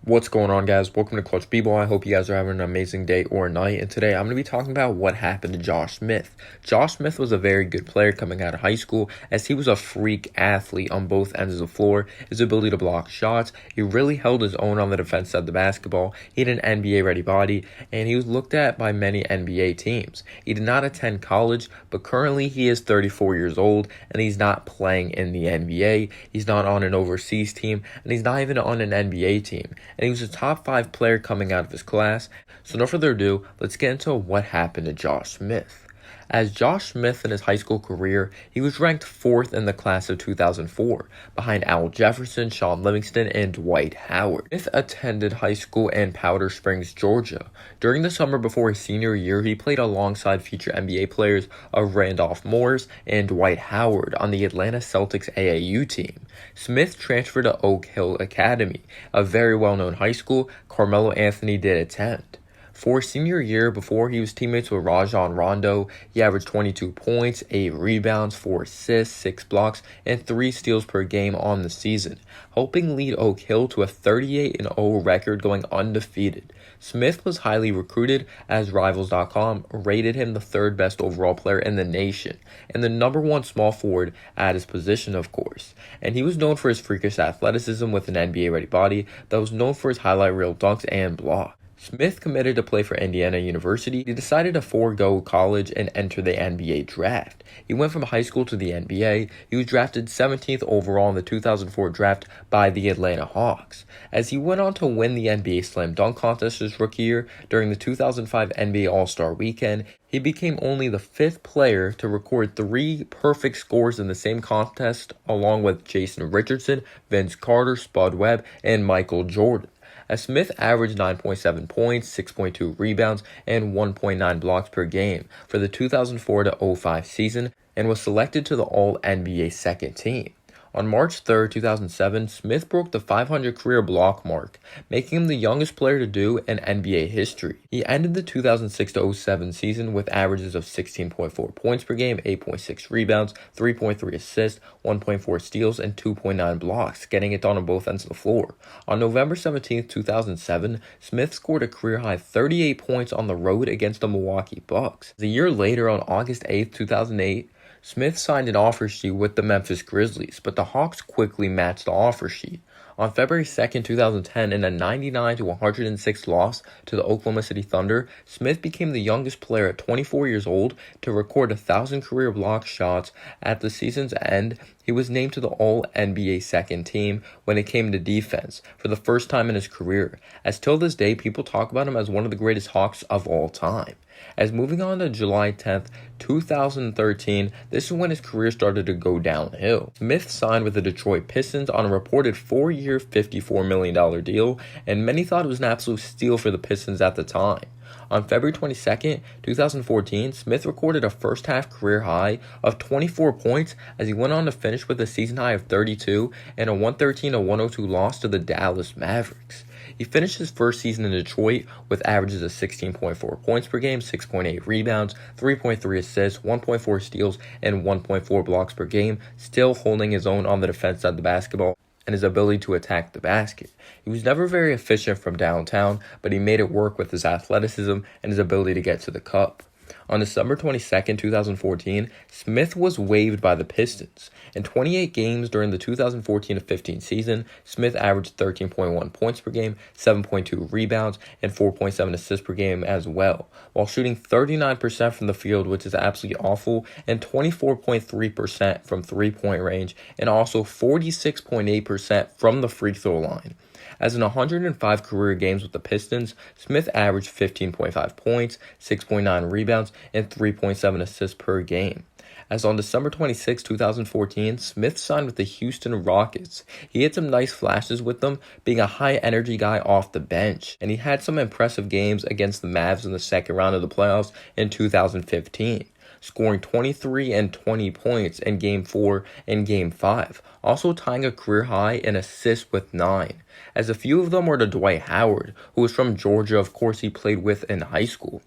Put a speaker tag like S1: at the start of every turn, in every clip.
S1: What's going on, guys? Welcome to Clutch B-Ball. I hope you guys are having an amazing day or night. And today I'm going to be talking about what happened to Josh Smith. Josh Smith was a very good player coming out of high school, as he was a freak athlete on both ends of the floor. His ability to block shots, he really held his own on the defense side of the basketball. He had an NBA-ready body, and he was looked at by many NBA teams. He did not attend college, but currently he is 34 years old, and he's not playing in the NBA. He's not on an overseas team, and he's not even on an NBA team. And he was a top 5 player coming out of his class. So no further ado, let's get into what happened to Josh Smith. As Josh Smith in his high school career, he was ranked 4th in the class of 2004, behind Al Jefferson, Shaun Livingston, and Dwight Howard. Smith attended high school in Powder Springs, Georgia. During the summer before his senior year, he played alongside future NBA players of Randolph Morris and Dwight Howard on the Atlanta Celtics AAU team. Smith transferred to Oak Hill Academy, a very well-known high school Carmelo Anthony did attend. For his senior year, before he was teammates with Rajon Rondo, he averaged 22 points, 8 rebounds, 4 assists, 6 blocks, and 3 steals per game on the season, helping lead Oak Hill to a 38-0 record, going undefeated. Smith was highly recruited, as Rivals.com rated him the 3rd best overall player in the nation, and the number 1 small forward at his position, of course. And he was known for his freakish athleticism with an NBA-ready body that was known for his highlight reel dunks and blocks. Smith committed to play for Indiana University. He decided to forego college and enter the NBA draft. He went from high school to the NBA. He was drafted 17th overall in the 2004 draft by the Atlanta Hawks. As he went on to win the NBA Slam Dunk Contest his rookie year during the 2005 NBA All-Star Weekend, he became only the 5th player to record 3 perfect scores in the same contest, along with Jason Richardson, Vince Carter, Spud Webb, and Michael Jordan. As Smith averaged 9.7 points, 6.2 rebounds, and 1.9 blocks per game for the 2004-05 season, and was selected to the All-NBA second team. On March 3, 2007, Smith broke the 500 career block mark, making him the youngest player to do in NBA history. He ended the 2006-07 season with averages of 16.4 points per game, 8.6 rebounds, 3.3 assists, 1.4 steals, and 2.9 blocks, getting it done on both ends of the floor. On November 17, 2007, Smith scored a career-high 38 points on the road against the Milwaukee Bucks. A year later, on August 8, 2008, Smith signed an offer sheet with the Memphis Grizzlies, but the Hawks quickly matched the offer sheet. On February 2, 2010, in a 99-106 loss to the Oklahoma City Thunder, Smith became the youngest player at 24 years old to record 1,000 career block shots. At the season's end, he was named to the All-NBA second team when it came to defense for the first time in his career, as till this day people talk about him as one of the greatest Hawks of all time. As moving on to July 10th, 2013, this is when his career started to go downhill. Smith signed with the Detroit Pistons on a reported 4-year, $54 million deal, and many thought it was an absolute steal for the Pistons at the time. On February 22, 2014, Smith recorded a first-half career high of 24 points as he went on to finish with a season high of 32 and a 113-102 loss to the Dallas Mavericks. He finished his first season in Detroit with averages of 16.4 points per game, 6.8 rebounds, 3.3 assists, 1.4 steals, and 1.4 blocks per game, still holding his own on the defense side of the basketball and his ability to attack the basket. He was never very efficient from downtown, but he made it work with his athleticism and his ability to get to the cup. On December 22, 2014, Smith was waived by the Pistons. In 28 games during the 2014-15 season, Smith averaged 13.1 points per game, 7.2 rebounds, and 4.7 assists per game as well, while shooting 39% from the field, which is absolutely awful, and 24.3% from three-point range, and also 46.8% from the free throw line. As in 105 career games with the Pistons, Smith averaged 15.5 points, 6.9 rebounds, and 3.7 assists per game. As on December 26, 2014, Smith signed with the Houston Rockets. He had some nice flashes with them, being a high-energy guy off the bench, and he had some impressive games against the Mavs in the second round of the playoffs in 2015. Scoring 23 and 20 points in Game 4 and Game 5, also tying a career high in assists with 9, as a few of them were to Dwight Howard, who was from Georgia, of course he played with in high school,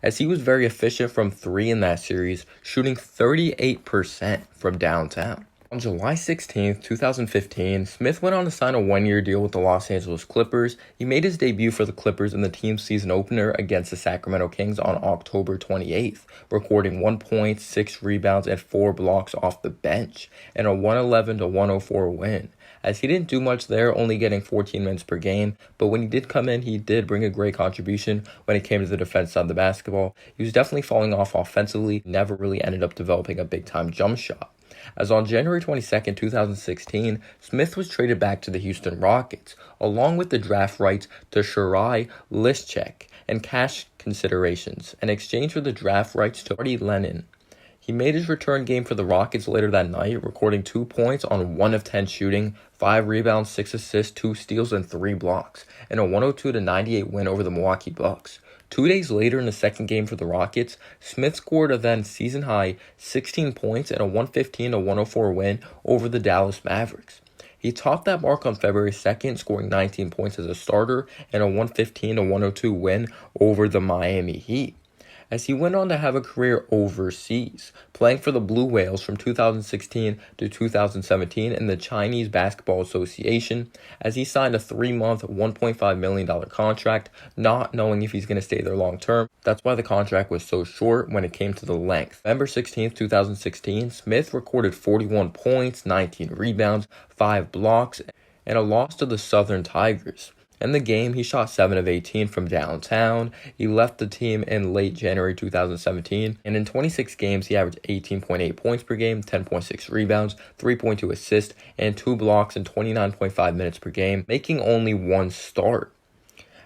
S1: as he was very efficient from 3 in that series, shooting 38% from downtown. On July 16th, 2015, Smith went on to sign a one-year deal with the Los Angeles Clippers. He made his debut for the Clippers in the team's season opener against the Sacramento Kings on October 28th, recording 1 point, 6 rebounds, and 4 blocks off the bench in a 111-104 win. As he didn't do much there, only getting 14 minutes per game, but when he did come in, he did bring a great contribution when it came to the defense side of the basketball. He was definitely falling off offensively, never really ended up developing a big-time jump shot. As on January 22nd, 2016, Smith was traded back to the Houston Rockets, along with the draft rights to Shirai Lischek and cash considerations, in exchange for the draft rights to Artie Lennon. He made his return game for the Rockets later that night, recording 2 points on 1 of 10 shooting, 5 rebounds, 6 assists, 2 steals, and 3 blocks, in a 102-98 win over the Milwaukee Bucks. 2 days later in the second game for the Rockets, Smith scored a then season-high 16 points in a 115-104 win over the Dallas Mavericks. He topped that mark on February 2nd, scoring 19 points as a starter in a 115-102 win over the Miami Heat, as he went on to have a career overseas, playing for the Blue Whales from 2016 to 2017 in the Chinese Basketball Association, as he signed a 3-month, $1.5 million contract, not knowing if he's going to stay there long term. That's why the contract was so short when it came to the length. November 16th, 2016, Smith recorded 41 points, 19 rebounds, 5 blocks, and a loss to the Southern Tigers. In the game, he shot 7 of 18 from downtown. He left the team in late January 2017, and in 26 games, he averaged 18.8 points per game, 10.6 rebounds, 3.2 assists, and 2 blocks in 29.5 minutes per game, making only 1 start,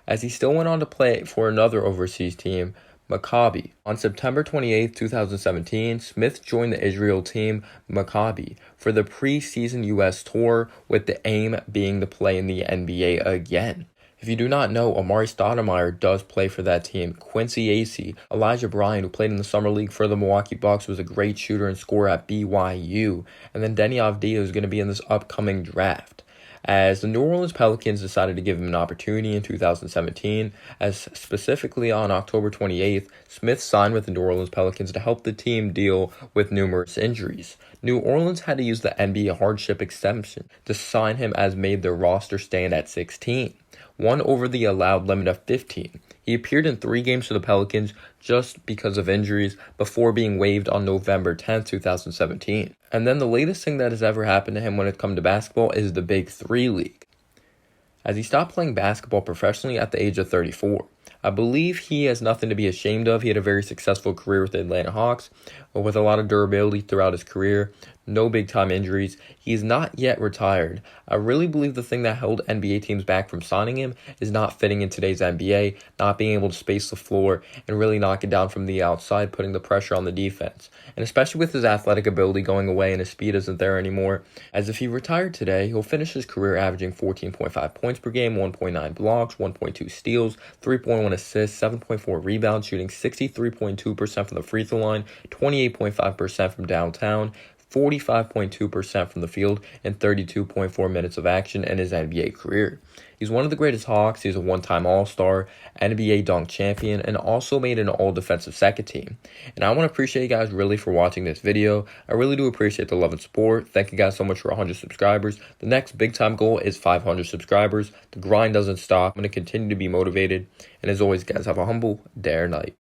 S1: as he still went on to play for another overseas team, Maccabi. On September 28, 2017, Smith joined the Israel team Maccabi for the preseason U.S. tour, with the aim being to play in the NBA again. If you do not know, Amari Stoudemire does play for that team. Quincy Acy, Elijah Bryant, who played in the Summer League for the Milwaukee Bucks, was a great shooter and scorer at BYU. And then Deni Avdija is going to be in this upcoming draft, as the New Orleans Pelicans decided to give him an opportunity in 2017, as specifically on October 28th, Smith signed with the New Orleans Pelicans to help the team deal with numerous injuries. New Orleans had to use the NBA hardship exemption to sign him, as made their roster stand at 16, one over the allowed limit of 15. He appeared in 3 games for the Pelicans just because of injuries before being waived on November 10th, 2017. And then the latest thing that has ever happened to him when it comes to basketball is the Big 3 League, as he stopped playing basketball professionally at the age of 34. I believe he has nothing to be ashamed of. He had a very successful career with the Atlanta Hawks, with a lot of durability throughout his career, no big-time injuries. He's not yet retired. I really believe the thing that held NBA teams back from signing him is not fitting in today's NBA, not being able to space the floor, and really knock it down from the outside, putting the pressure on the defense. And especially with his athletic ability going away and his speed isn't there anymore, as if he retired today, he'll finish his career averaging 14.5 points per game, 1.9 blocks, 1.2 steals, 3.1 assists, 7.4 rebounds, shooting 63.2% from the free throw line, 28.5% from downtown, 45.2% from the field, and 32.4 minutes of action in his NBA career. He's one of the greatest Hawks. He's a one-time All-Star, NBA dunk champion, and also made an all-defensive second team. And I want to appreciate you guys really for watching this video. I really do appreciate the love and support. Thank you guys so much for 100 subscribers. The next big-time goal is 500 subscribers. The grind doesn't stop. I'm going to continue to be motivated. And as always, guys, have a humble day or night.